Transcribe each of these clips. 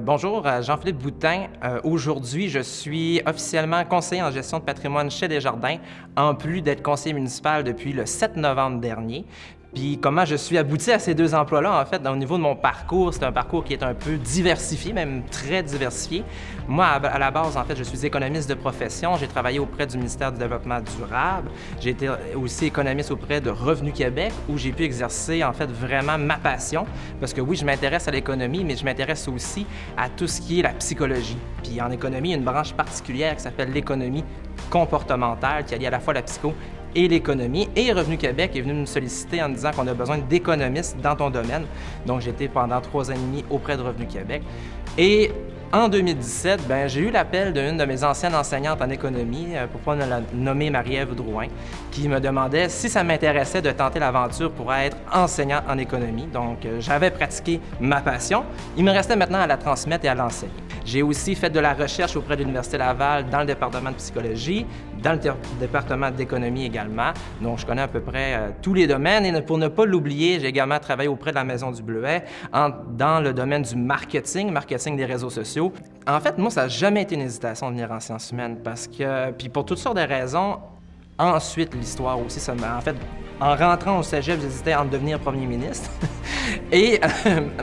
Bonjour, Jean-Philippe Boutin. Aujourd'hui, je suis officiellement conseiller en gestion de patrimoine chez Desjardins, en plus d'être conseiller municipal depuis le 7 novembre dernier. Puis comment je suis abouti à ces deux emplois-là, en fait, au niveau de mon parcours, c'est un parcours qui est un peu diversifié, même très diversifié. Moi, à la base, en fait, je suis économiste de profession. J'ai travaillé auprès du ministère du Développement durable. J'ai été aussi économiste auprès de Revenu Québec, où j'ai pu exercer, en fait, vraiment ma passion. Parce que oui, je m'intéresse à l'économie, mais je m'intéresse aussi à tout ce qui est la psychologie. Puis en économie, il y a une branche particulière qui s'appelle l'économie comportementale, qui allie à la fois la psycho et l'économie. Et Revenu Québec est venu me solliciter en me disant qu'on a besoin d'économistes dans ton domaine. Donc, j'ai été pendant 3 ans et demi auprès de Revenu Québec. Et en 2017, j'ai eu l'appel d'une de mes anciennes enseignantes en économie, pour ne pas la nommer Marie-Ève Drouin, qui me demandait si ça m'intéressait de tenter l'aventure pour être enseignant en économie. Donc, j'avais pratiqué ma passion. Il me restait maintenant à la transmettre et à l'enseigner. J'ai aussi fait de la recherche auprès de l'Université Laval dans le département de psychologie, dans le département d'économie également. Donc, je connais à peu près tous les domaines. Et pour ne pas l'oublier, j'ai également travaillé auprès de la Maison du Bleuet dans le domaine du marketing des réseaux sociaux. En fait, moi, ça n'a jamais été une hésitation de venir en sciences humaines parce que, puis pour toutes sortes de raisons, ensuite, l'histoire aussi, en fait, en rentrant au cégep, j'hésitais entre devenir premier ministre et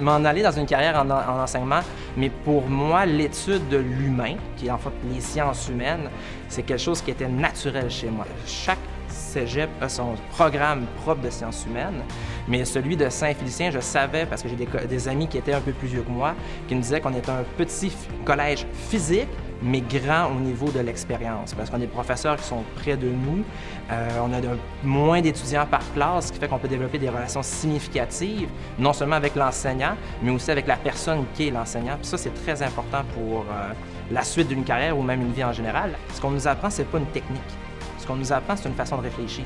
m'en aller dans une carrière en enseignement. Mais pour moi, l'étude de l'humain, qui est en fait les sciences humaines, c'est quelque chose qui était naturel chez moi. Chaque cégep a son programme propre de sciences humaines, mais celui de Saint-Félicien, je savais, parce que j'ai des amis qui étaient un peu plus vieux que moi, qui me disaient qu'on était un petit collège physique, mais grand au niveau de l'expérience, parce qu'on a des professeurs qui sont près de nous, on a moins d'étudiants par classe, ce qui fait qu'on peut développer des relations significatives, non seulement avec l'enseignant, mais aussi avec la personne qui est l'enseignant. Puis ça, c'est très important pour la suite d'une carrière ou même une vie en général. Ce qu'on nous apprend, c'est pas une technique. Ce qu'on nous apprend, c'est une façon de réfléchir.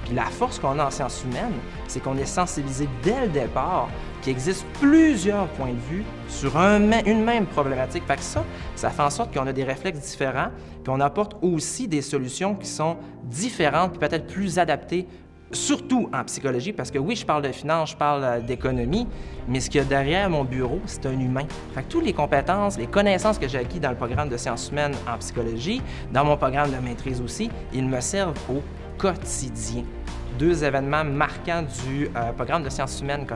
Puis la force qu'on a en sciences humaines, c'est qu'on est sensibilisé dès le départ qu'il existe plusieurs points de vue sur une même problématique. Fait que ça fait en sorte qu'on a des réflexes différents, puis on apporte aussi des solutions qui sont différentes, puis peut-être plus adaptées, surtout en psychologie, parce que oui, je parle de finance, je parle d'économie, mais ce qu'il y a derrière mon bureau, c'est un humain. Fait que toutes les compétences, les connaissances que j'ai acquises dans le programme de sciences humaines en psychologie, dans mon programme de maîtrise aussi, ils me servent au quotidien. 2 événements marquants du programme de sciences humaines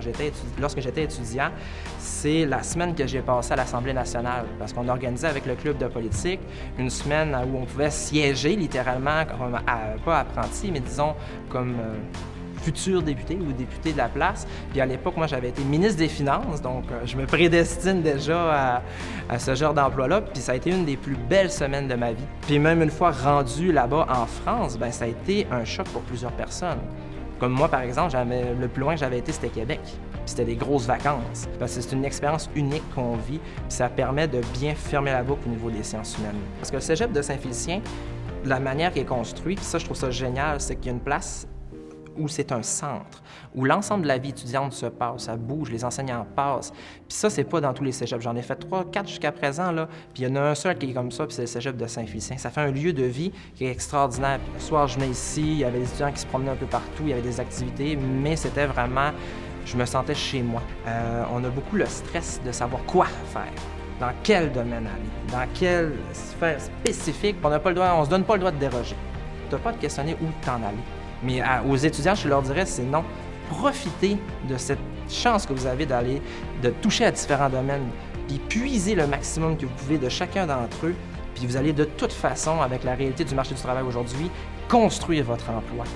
lorsque j'étais étudiant, c'est la semaine que j'ai passée à l'Assemblée nationale, parce qu'on organisait avec le club de politique une semaine où on pouvait siéger littéralement, comme pas apprenti, mais disons comme futur député ou député de la place. Puis à l'époque, moi, j'avais été ministre des Finances, donc je me prédestine déjà à ce genre d'emploi-là. Puis ça a été une des plus belles semaines de ma vie. Puis même une fois rendu là-bas en France, ça a été un choc pour plusieurs personnes. Comme moi, par exemple, le plus loin que j'avais été, c'était Québec. Puis c'était des grosses vacances. Parce que c'est une expérience unique qu'on vit. Puis ça permet de bien fermer la boucle au niveau des sciences humaines. Parce que le cégep de Saint-Félicien, la manière qu'il est construit, puis ça, je trouve ça génial, c'est qu'il y a une place où c'est un centre, où l'ensemble de la vie étudiante se passe, ça bouge, les enseignants passent. Puis ça, c'est pas dans tous les cégeps. J'en ai fait 3, 4 jusqu'à présent, là, puis il y en a un seul qui est comme ça, puis c'est le cégep de Saint-Félicien. Ça fait un lieu de vie qui est extraordinaire. Puis le soir, je venais ici, il y avait des étudiants qui se promenaient un peu partout, il y avait des activités, mais c'était vraiment... Je me sentais chez moi. On a beaucoup le stress de savoir quoi faire, dans quel domaine aller, dans quelle sphère spécifique. On se donne pas le droit de déroger. Tu n'as pas à te questionner où t'en aller. Mais aux étudiants, je leur dirais, c'est non. Profitez de cette chance que vous avez de toucher à différents domaines, puis puisez le maximum que vous pouvez de chacun d'entre eux, puis vous allez de toute façon, avec la réalité du marché du travail aujourd'hui, construire votre emploi.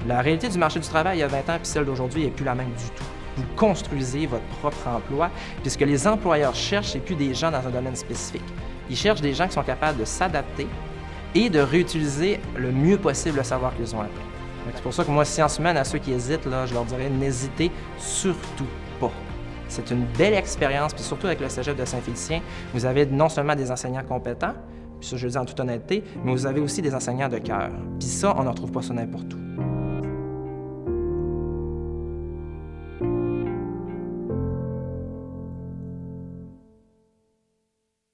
La réalité du marché du travail il y a 20 ans, puis celle d'aujourd'hui n'est plus la même du tout. Vous construisez votre propre emploi, puisque les employeurs cherchent, c'est plus des gens dans un domaine spécifique. Ils cherchent des gens qui sont capables de s'adapter et de réutiliser le mieux possible le savoir qu'ils ont appris. C'est pour ça que moi, sciences humaines, à ceux qui hésitent, là, je leur dirais, n'hésitez surtout pas. C'est une belle expérience, puis surtout avec le cégep de Saint-Félicien, vous avez non seulement des enseignants compétents, puis ça je le dis en toute honnêteté, mais vous avez aussi des enseignants de cœur. Puis ça, on ne retrouve pas ça n'importe où.